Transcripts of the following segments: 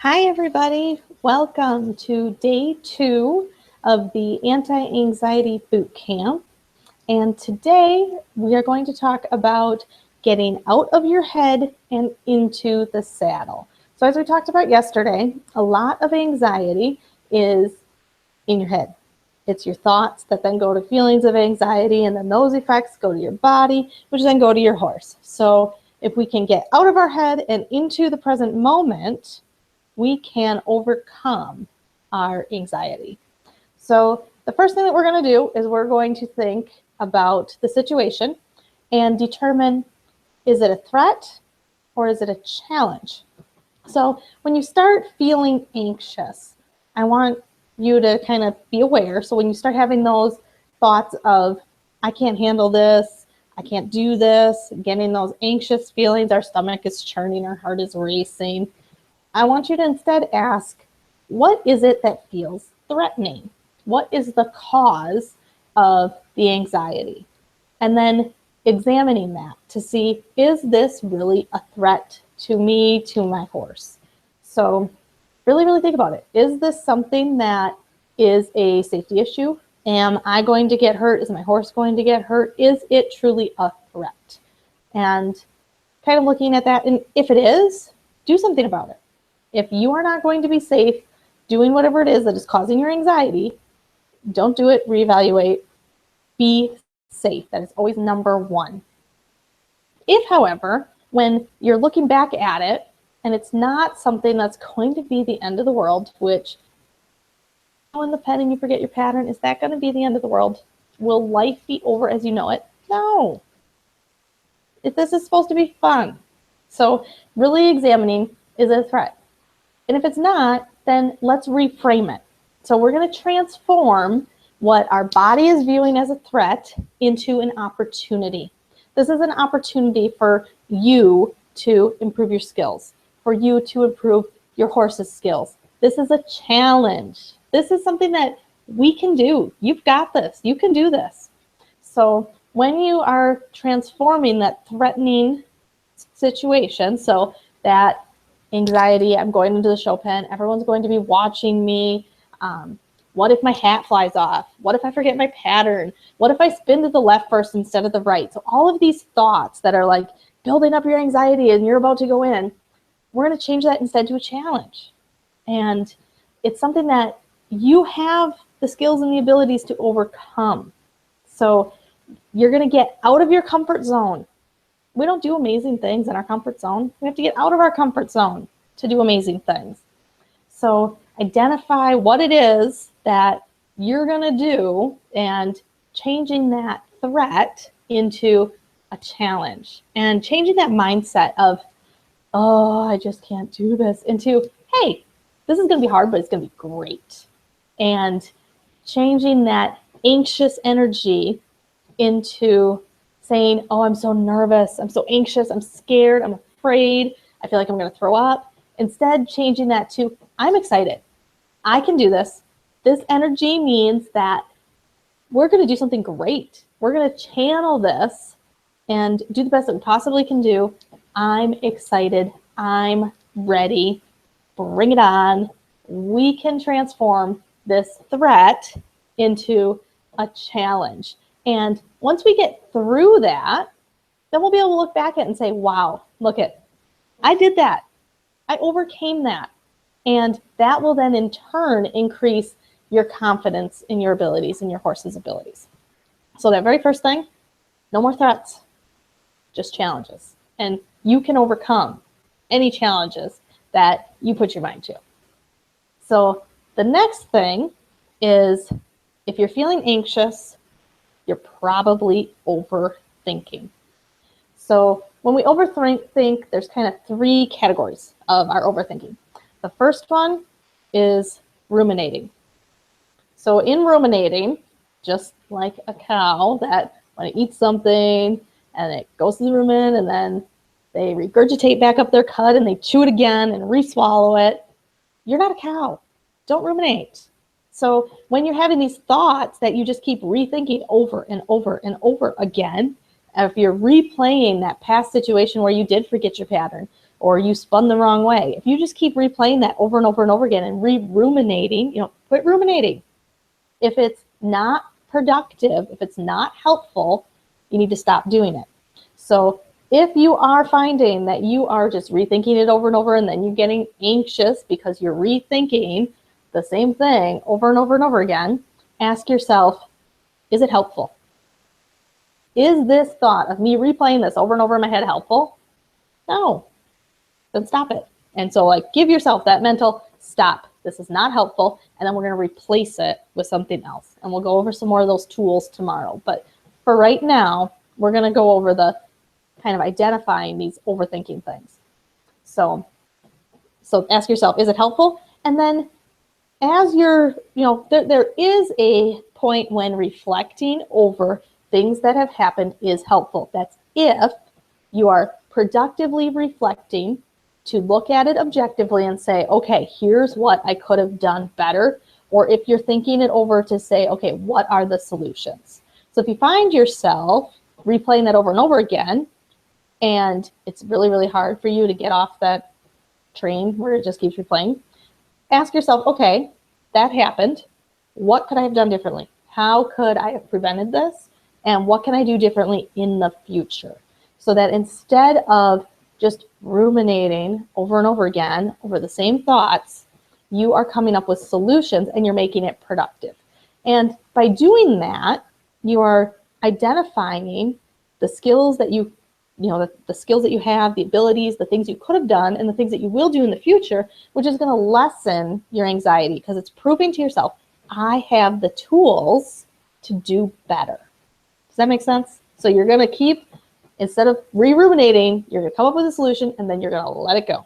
Hi, everybody. Welcome to day 2 of the Anti-Anxiety Bootcamp. And today we are going to talk about getting out of your head and into the saddle. So as we talked about yesterday, a lot of anxiety is in your head. It's your thoughts that then go to feelings of anxiety, and then those effects go to your body, which then go to your horse. So if we can get out of our head and into the present moment, we can overcome our anxiety. So the first thing that we're going to do is we're going to think about the situation and determine, is it a threat or is it a challenge? So when you start feeling anxious, I want you to kind of be aware. So when you start having those thoughts of, I can't handle this, I can't do this, getting those anxious feelings, our stomach is churning, our heart is racing, I want you to instead ask, what is it that feels threatening? What is the cause of the anxiety? And then examining that to see, is this really a threat to me, to my horse? So really think about it. Is this something that is a safety issue? Am I going to get hurt? Is my horse going to get hurt? Is it truly a threat? And kind of looking at that, and if it is, do something about it. If you are not going to be safe doing whatever it is that is causing your anxiety, don't do it, reevaluate, be safe. That is always number one. If, however, when you're looking back at it and it's not something that's going to be the end of the world, which in the pen and you forget your pattern, is that going to be the end of the world? Will life be over as you know it? No. If this is supposed to be fun. So really examining, is it a threat? And if it's not, then let's reframe it. So we're going to transform what our body is viewing as a threat into an opportunity. This is an opportunity for you to improve your skills, for you to improve your horse's skills. This is a challenge. This is something that we can do. You've got this. You can do this. So when you are transforming that threatening situation, so that anxiety, I'm going into the show pen, everyone's going to be watching me. What if my hat flies off? What if I forget my pattern? What if I spin to the left first instead of the right? So all of these thoughts that are like building up your anxiety and you're about to go in, we're going to change that instead to a challenge. And it's something that you have the skills and the abilities to overcome. So you're going to get out of your comfort zone. We don't do amazing things in our comfort zone. We have to get out of our comfort zone to do amazing things. So identify what it is that you're going to do and changing that threat into a challenge and changing that mindset of, oh, I just can't do this, into, hey, this is going to be hard, but it's going to be great. And changing that anxious energy into saying, oh, I'm so nervous, I'm so anxious, I'm scared, I'm afraid, I feel like I'm going to throw up. Instead, changing that to, I'm excited. I can do this. This energy means that we're going to do something great. We're going to channel this and do the best that we possibly can do. I'm excited. I'm ready. Bring it on. We can transform this threat into a challenge. And once we get through that, then we'll be able to look back at it and say, wow, look it, I did that. I overcame that. And that will then in turn increase your confidence in your abilities and your horse's abilities. So that very first thing, no more threats, just challenges. And you can overcome any challenges that you put your mind to. So the next thing is, if you're feeling anxious, you're probably overthinking. So when we overthink, there's kind of 3 categories of our overthinking. The first one is ruminating. So in ruminating, just like a cow that when it eats something and it goes to the rumen and then they regurgitate back up their cud and they chew it again and re-swallow it, you're not a cow. Don't ruminate. So when you're having these thoughts that you just keep rethinking over and over and over again, if you're replaying that past situation where you did forget your pattern, or you spun the wrong way. If you just keep replaying that over and over and over again and ruminating, quit ruminating. If it's not productive, if it's not helpful, you need to stop doing it. So if you are finding that you are just rethinking it over and over, and then you're getting anxious because you're rethinking the same thing over and over and over again, ask yourself, is it helpful? Is this thought of me replaying this over and over in my head helpful? No. Then stop it. And so give yourself that mental stop. This is not helpful. And then we're going to replace it with something else. And we'll go over some more of those tools tomorrow. But for right now, we're going to go over the kind of identifying these overthinking things. So ask yourself, is it helpful? And then as you're, there is a point when reflecting over things that have happened is helpful. That's if you are productively reflecting to look at it objectively and say, okay, here's what I could have done better. Or if you're thinking it over to say, okay, what are the solutions? So if you find yourself replaying that over and over again, and it's really, really hard for you to get off that train where it just keeps replaying, ask yourself, okay, that happened. What could I have done differently? How could I have prevented this? And what can I do differently in the future? So that instead of just ruminating over and over again over the same thoughts, you are coming up with solutions and you're making it productive. And by doing that, you are identifying the skills that the skills that you have, the abilities, the things you could have done, and the things that you will do in the future, which is going to lessen your anxiety because it's proving to yourself, I have the tools to do better. Does that make sense? So you're going to keep, instead of ruminating, you're going to come up with a solution and then you're going to let it go.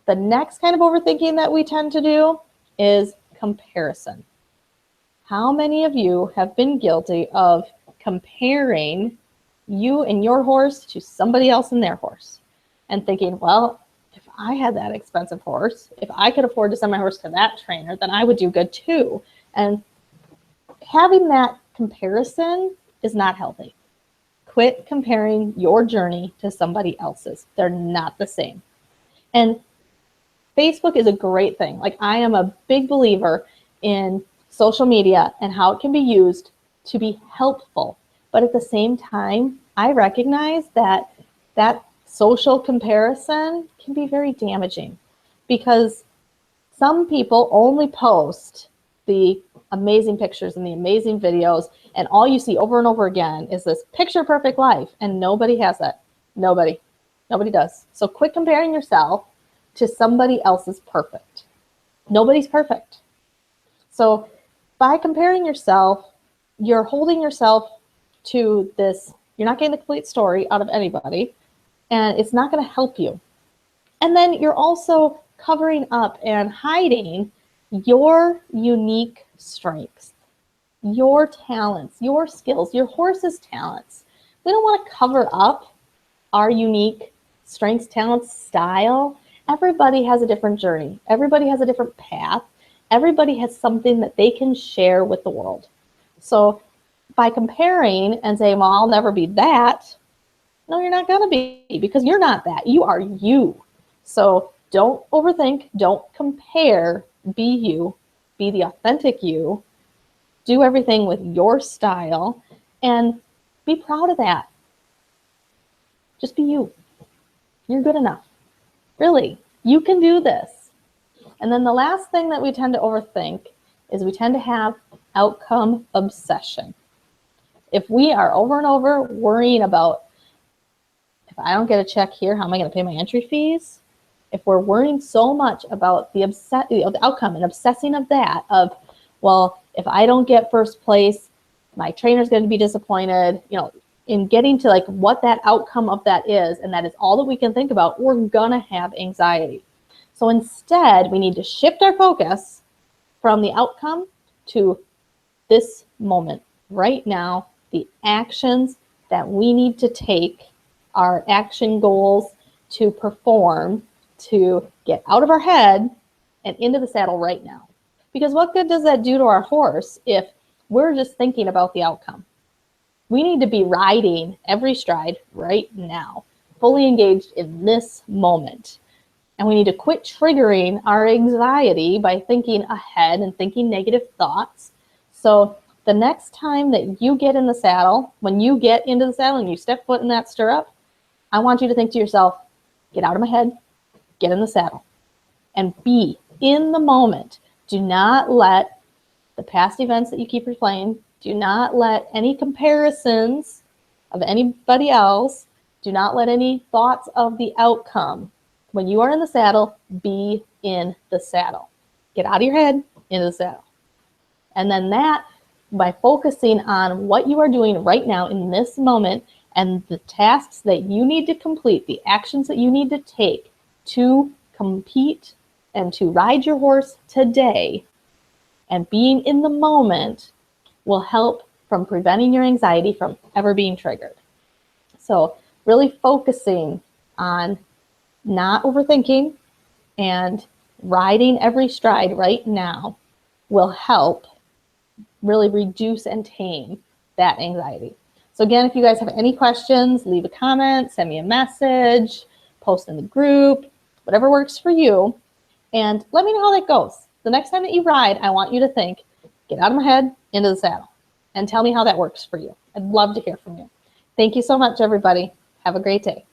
The next kind of overthinking that we tend to do is comparison. How many of you have been guilty of comparing you and your horse to somebody else and their horse and thinking, well, if I had that expensive horse, if I could afford to send my horse to that trainer, then I would do good too. And having that comparison is not healthy. Quit comparing your journey to somebody else's. They're not the same. And Facebook is a great thing. I am a big believer in social media and how it can be used to be helpful. But at the same time, I recognize that social comparison can be very damaging because some people only post the amazing pictures and the amazing videos, and all you see over and over again is this picture perfect life, and nobody has that. Nobody does. So quit comparing yourself to somebody else's perfect. Nobody's perfect. So by comparing yourself, you're holding yourself to this, you're not getting the complete story out of anybody, and it's not going to help you. And then you're also covering up and hiding your unique strengths, your talents, your skills, your horse's talents. We don't want to cover up our unique strengths, talents, style. Everybody has a different journey. Everybody has a different path. Everybody has something that they can share with the world. So by comparing and saying, well, I'll never be that, no, you're not going to be, because you're not that. You are you. So don't overthink. Don't compare. Be you. Be the authentic you. Do everything with your style and be proud of that. Just be you. You're good enough. Really, you can do this. And then the last thing that we tend to overthink is we tend to have outcome obsession. If we are over and over worrying about, if I don't get a check here, how am I going to pay my entry fees? If we're worrying so much about the outcome and obsessing of that, of, well, if I don't get first place, my trainer's going to be disappointed, in getting to what that outcome of that is, and that is all that we can think about, we're going to have anxiety. So instead, we need to shift our focus from the outcome to this moment, right now, the actions that we need to take, our action goals to perform, to get out of our head and into the saddle right now. Because what good does that do to our horse if we're just thinking about the outcome? We need to be riding every stride right now. fully engaged in this moment. And we need to quit triggering our anxiety by thinking ahead and thinking negative thoughts. So the next time that you get in the saddle, when you get into the saddle and you step foot in that stirrup, I want you to think to yourself, get out of my head, get in the saddle, and be in the moment. Do not let the past events that you keep replaying, do not let any comparisons of anybody else, do not let any thoughts of the outcome. When you are in the saddle, be in the saddle. Get out of your head, into the saddle. And then that, by focusing on what you are doing right now in this moment and the tasks that you need to complete, the actions that you need to take to compete and to ride your horse today, and being in the moment will help from preventing your anxiety from ever being triggered. So really focusing on not overthinking and riding every stride right now will help really reduce and tame that anxiety. So again, if you guys have any questions, leave a comment, send me a message, post in the group, whatever works for you, and let me know how that goes. The next time that you ride, I want you to think, get out of my head, into the saddle, and tell me how that works for you. I'd love to hear from you. Thank you so much, everybody. Have a great day.